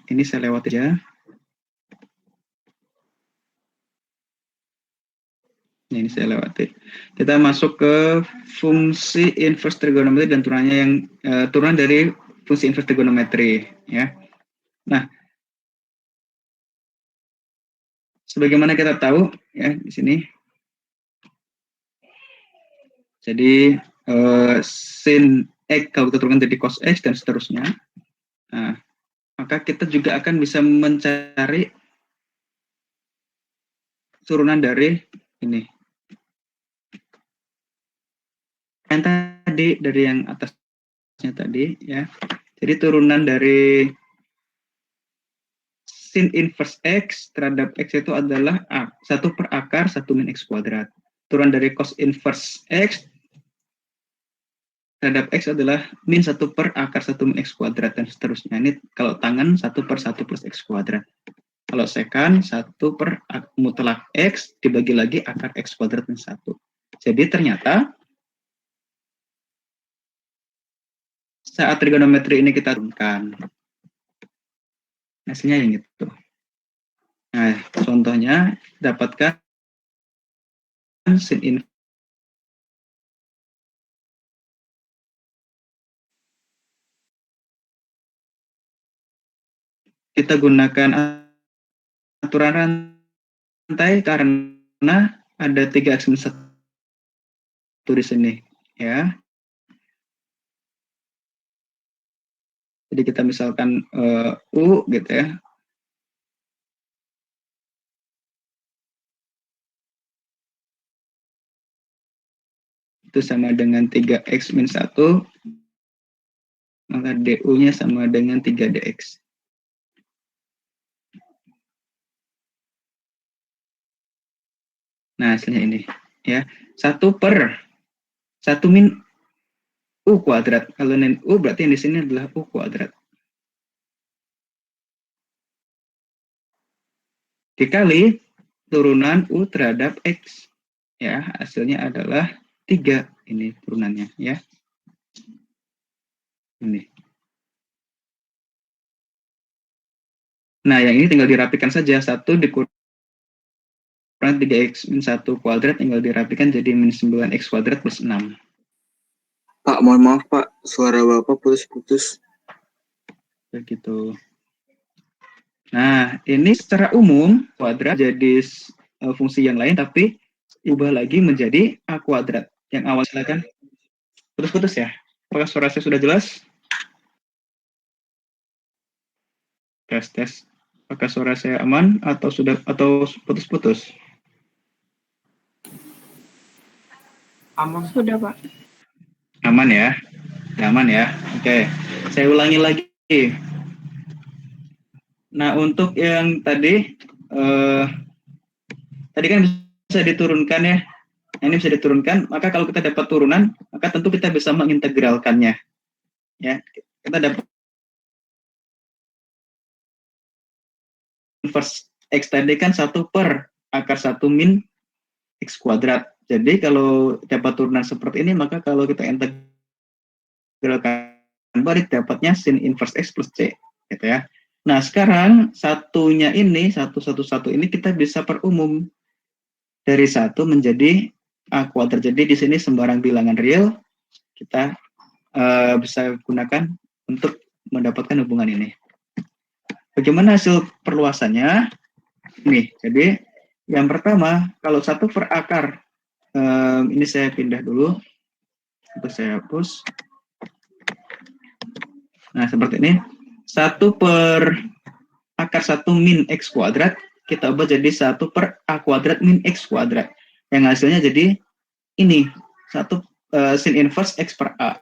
ini saya lewat aja. Ini saya lewati. Kita masuk ke fungsi inverse trigonometri dan turunannya yang turunan dari fungsi inverse trigonometri, ya. Nah, sebagaimana kita tahu, ya, di sini. Jadi sin X kalau kita turunkan jadi cos X dan seterusnya. Nah, maka kita juga akan bisa mencari turunan dari ini. Yang tadi dari yang atasnya tadi, ya. Jadi turunan dari sin inverse X terhadap X itu adalah 1 per akar 1 min X kuadrat. Turunan dari cos inverse X terhadap X adalah min 1 per akar 1 min X kuadrat dan seterusnya. Ini kalau tangan 1 per 1 plus X kuadrat. Kalau sekan 1 per mutlak X dibagi lagi akar X kuadrat min 1. Jadi ternyata saat trigonometri ini kita turunkan, hasilnya yang itu. Nah, contohnya dapatkan sin inverse. Kita gunakan aturan rantai karena ada 3x min 1 di sini, ya. Jadi kita misalkan U gitu ya. Itu sama dengan 3x min 1, maka DU-nya sama dengan 3dx. Nah, hasilnya ini, ya. 1 per 1 min U kuadrat. Kalau nin U berarti yang di sini adalah U kuadrat. Dikali turunan U terhadap X. Ya, hasilnya adalah 3. Ini turunannya, ya. Ini. Nah, yang ini tinggal dirapikan saja. 1 dikurang 3x min 1 kuadrat tinggal dirapikan jadi min 9x kuadrat plus 6. Pak, mohon maaf Pak, suara Bapak putus-putus. Begitu. Nah, ini secara umum kuadrat jadi fungsi yang lain, tapi ubah lagi menjadi A kuadrat. Yang awal silakan. Putus-putus ya. Apakah suara saya sudah jelas? Tes. Apakah suara saya aman atau sudah putus-putus? Aman. Sudah, Pak. Aman ya? Aman ya? Oke. Saya ulangi lagi. Nah, untuk yang tadi kan bisa diturunkan ya. Ini bisa diturunkan, maka kalau kita dapat turunan, maka tentu kita bisa mengintegralkannya. Ya, kita dapat inverse X tadi kan 1 per akar 1 min X kuadrat. Jadi kalau dapat turunan seperti ini, maka kalau kita integralkan balik dapatnya sin inverse X plus C, gitu ya. Nah, sekarang satunya ini, 1 ini kita bisa perumum dari 1 menjadi A kuadrat. Jadi di sini sembarang bilangan real kita bisa gunakan untuk mendapatkan hubungan ini. Bagaimana hasil perluasannya? Nih, jadi yang pertama, kalau 1 per akar, ini saya pindah dulu, itu saya hapus. Nah, seperti ini. 1 per akar 1 min X kuadrat, kita ubah jadi 1 per A kuadrat min X kuadrat. Yang hasilnya jadi ini, 1 sin inverse X per A.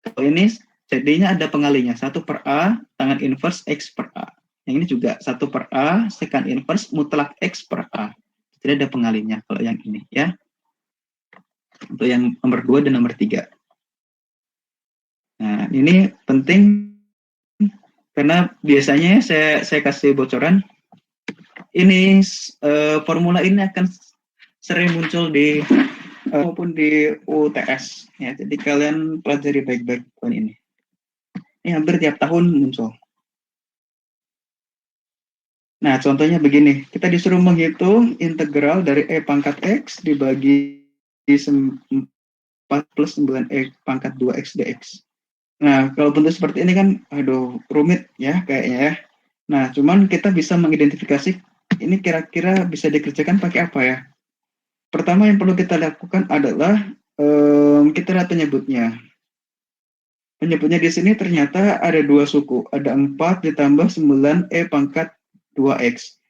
Kalau ini jadinya ada pengalinya, 1 per A tangan inverse X per A. Yang ini juga 1 per A secant inverse mutlak X per A. Jadi ada pengalinya kalau yang ini ya. Untuk yang nomor 2 dan nomor 3. Nah, ini penting karena biasanya saya kasih bocoran. Ini formula ini akan sering muncul di maupun di UTS ya. Jadi kalian pelajari baik-baik poin ini. Ini hampir tiap tahun muncul. Nah, contohnya begini. Kita disuruh menghitung integral dari E pangkat X dibagi 4 plus 9E pangkat 2X dx. Nah, kalau bentuk seperti ini kan, aduh, rumit ya kayaknya ya. Nah, cuman kita bisa mengidentifikasi ini kira-kira bisa dikerjakan pakai apa ya. Pertama yang perlu kita lakukan adalah kita lihat penyebutnya. Penyebutnya di sini ternyata ada 2 suku. Ada 4 ditambah 9E pangkat 2X.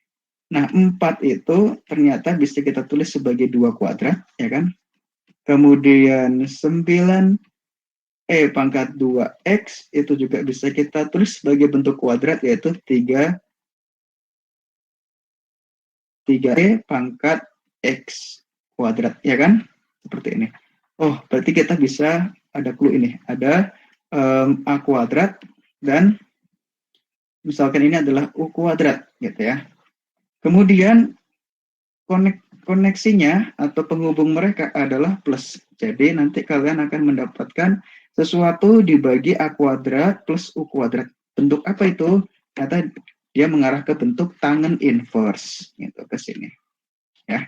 Nah, 4 itu ternyata bisa kita tulis sebagai 2 kuadrat, ya kan? Kemudian 9E pangkat 2X itu juga bisa kita tulis sebagai bentuk kuadrat, yaitu 3E pangkat X kuadrat, ya kan? Seperti ini. Oh, berarti kita bisa ada clue ini. Ada A kuadrat dan misalkan ini adalah U kuadrat gitu ya. Kemudian koneksinya atau penghubung mereka adalah plus. Jadi nanti kalian akan mendapatkan sesuatu dibagi A kuadrat plus U kuadrat. Bentuk apa itu? Ternyata dia mengarah ke bentuk tangen inverse gitu ke sini. Ya.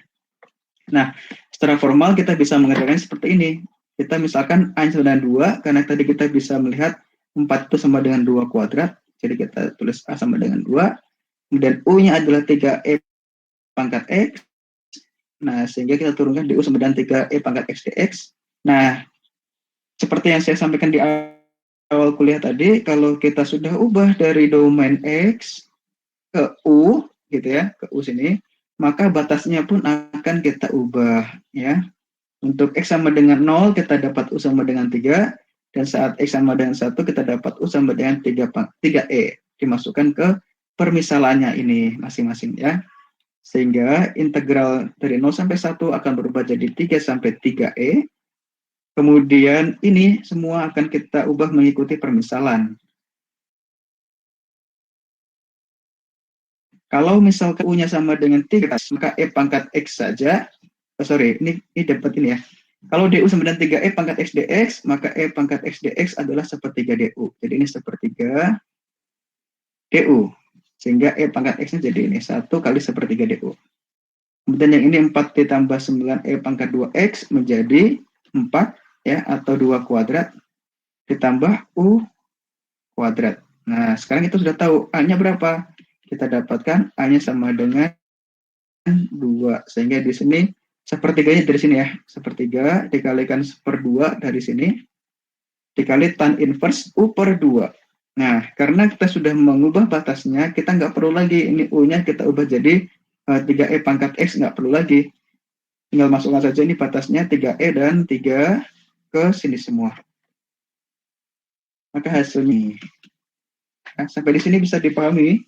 Nah, secara formal kita bisa mengerjakannya seperti ini. Kita misalkan A sama dengan 2, karena tadi kita bisa melihat 4 itu sama dengan 2 kuadrat. Jadi kita tulis A sama dengan 2. Kemudian U-nya adalah 3E pangkat X. Nah, sehingga kita turunkan di U sama dengan 3E pangkat X dx. Nah, seperti yang saya sampaikan di awal kuliah tadi, kalau kita sudah ubah dari domain X ke U, gitu ya, ke U sini, maka batasnya pun akan kita ubah, ya. Untuk X sama dengan 0, kita dapat U sama dengan 3, dan saat X sama dengan 1, kita dapat U sama dengan 3E, dimasukkan ke permisalannya ini masing-masing, ya. Sehingga integral dari 0 sampai 1 akan berubah jadi 3 sampai 3E. Kemudian ini semua akan kita ubah mengikuti permisalan. Kalau misalkan U-nya sama dengan 3, maka E pangkat X saja. Ini dapat ini ya. Kalau DU sama dengan 3E pangkat X dx, maka E pangkat X dx adalah sepertiga DU. Jadi ini sepertiga DU. Sehingga E pangkat X-nya jadi ini, 1 kali sepertiga DU. Kemudian yang ini 4 ditambah 9E pangkat 2X menjadi 4, ya, atau 2 kuadrat, ditambah U kuadrat. Nah, sekarang kita sudah tahu A-nya berapa. Kita dapatkan A-nya sama dengan 2. Sehingga di sini sepertiganya dari sini ya. Sepertiga dikalikan 1/2 dari sini. Dikali tan inverse U per 2. Nah, karena kita sudah mengubah batasnya, kita nggak perlu lagi ini U-nya kita ubah jadi 3E pangkat X, nggak perlu lagi. Tinggal masukkan saja ini batasnya 3E dan 3 ke sini semua. Maka hasilnya, nah, sampai di sini bisa dipahami?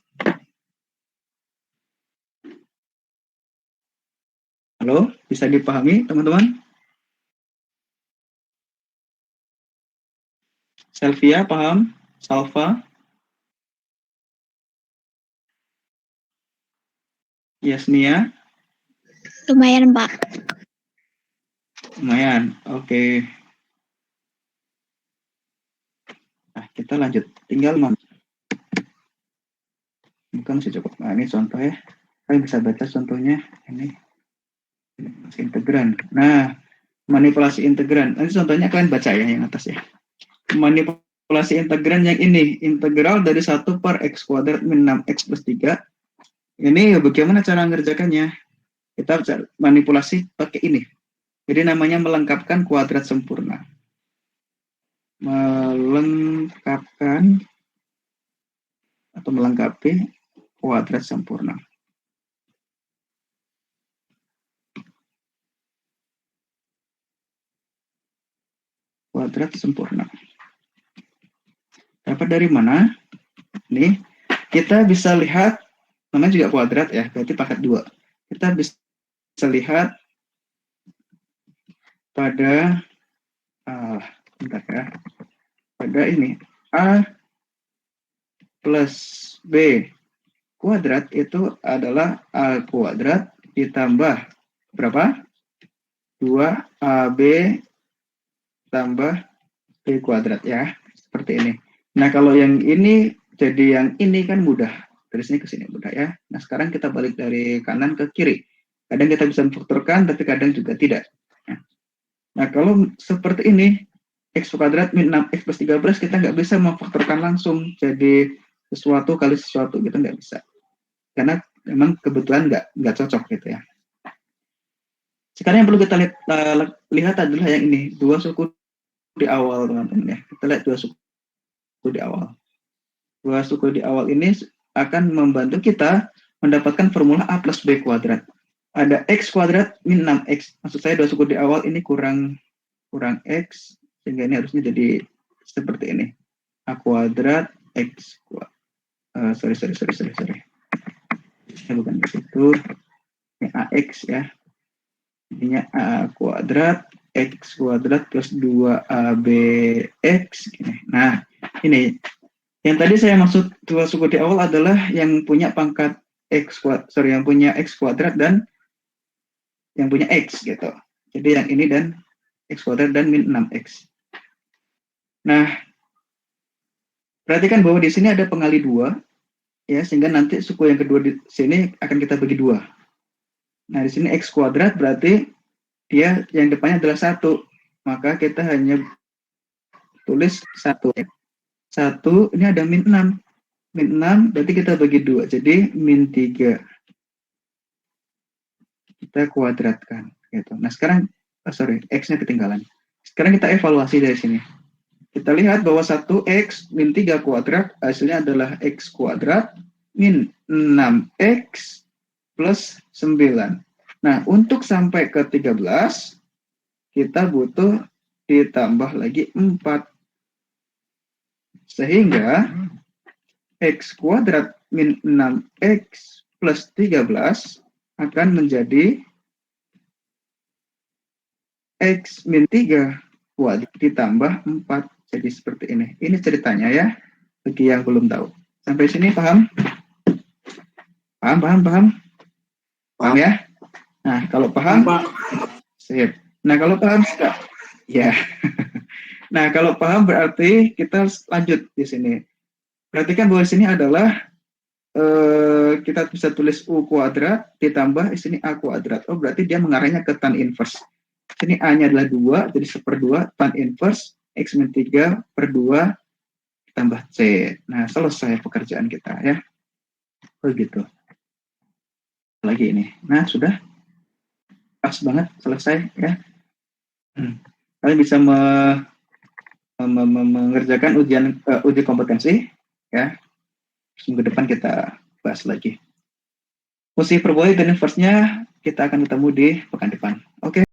Halo, bisa dipahami teman-teman? Selvia paham? Salva? Yasnia? Lumayan, Pak. Lumayan, oke. Nah, kita lanjut. Tinggal bukan masih cukup. Nah, ini contoh ya. Kalian bisa baca contohnya. Ini integran. Nah, manipulasi integran. Nanti contohnya kalian baca ya yang atas ya. Manipulasi integran yang ini. Integral dari 1 per X kuadrat min 6X plus 3. Ini bagaimana cara mengerjakannya? Kita manipulasi pakai ini. Jadi namanya melengkapkan kuadrat sempurna. Melengkapkan atau melengkapi kuadrat sempurna. Kuadrat sempurna. Dapat dari mana? Nih, kita bisa lihat, namanya juga kuadrat ya, berarti pangkat 2. Kita bisa lihat pada bentar ya, pada ini A plus B kuadrat itu adalah A kuadrat ditambah berapa? 2AB tambah B kuadrat ya, seperti ini. Nah, kalau yang ini jadi yang ini kan mudah. Dari sini ke sini mudah ya. Nah, sekarang kita balik dari kanan ke kiri. Kadang kita bisa memfaktorkan, tapi kadang juga tidak. Nah, kalau seperti ini, X kuadrat min 6X plus 13, kita nggak bisa memfaktorkan langsung. Jadi, sesuatu kali sesuatu, kita nggak bisa. Karena memang kebetulan nggak cocok gitu ya. Sekarang yang perlu kita lihat adalah yang ini, 2 suku di awal, teman-teman ya. Kita lihat 2 suku di awal. 2 suku di awal ini akan membantu kita mendapatkan formula A plus B kuadrat. Ada X kuadrat min 6X. Maksud saya 2 suku di awal ini kurang X, sehingga ini harusnya jadi seperti ini. A kuadrat X kuadrat. Sorry. Bukan di situ. Ini AX ya. Ini A kuadrat X kuadrat plus 2ABX. Nah, ini. Yang tadi saya maksud dua suku di awal adalah yang punya pangkat yang punya X kuadrat dan yang punya X gitu. Jadi yang ini dan X kuadrat dan min 6X. Nah, perhatikan bahwa di sini ada pengali 2, ya, sehingga nanti suku yang kedua di sini akan kita bagi 2. Nah, di sini X kuadrat berarti dia yang depannya adalah 1. Maka kita hanya tulis 1. 1, ini ada min 6. Min 6 berarti kita bagi 2. Jadi min 3. Kita kuadratkan. Gitu. Nah, sekarang, X-nya ketinggalan. Sekarang kita evaluasi dari sini. Kita lihat bahwa 1X min 3 kuadrat hasilnya adalah X kuadrat min 6X plus 9. Nah, untuk sampai ke 13, kita butuh ditambah lagi 4. Sehingga X kuadrat min 6X plus 13 akan menjadi X min 3 kuadrat ditambah 4. Jadi seperti ini. Ini ceritanya ya, bagi yang belum tahu. Sampai sini paham? Paham ya? Nah, kalau paham, sip. Nah, kalau paham, ya. Nah, kalau paham berarti kita lanjut di sini. Perhatikan bahwa di sini adalah kita bisa tulis U kuadrat ditambah di sini A kuadrat. Oh, berarti dia mengarahnya ke tan inverse. Sini A-nya adalah 2, jadi 1/2 tan inverse X min 3 per 2 tambah C. Nah, selesai pekerjaan kita ya. Begitu. Lagi ini. Nah, sudah. Pas banget, selesai ya. Kalian bisa mengerjakan uji kompetensi ya. Minggu depan kita bahas lagi. Fungsi hiperbolik dan inverse-nya kita akan ketemu di pekan depan.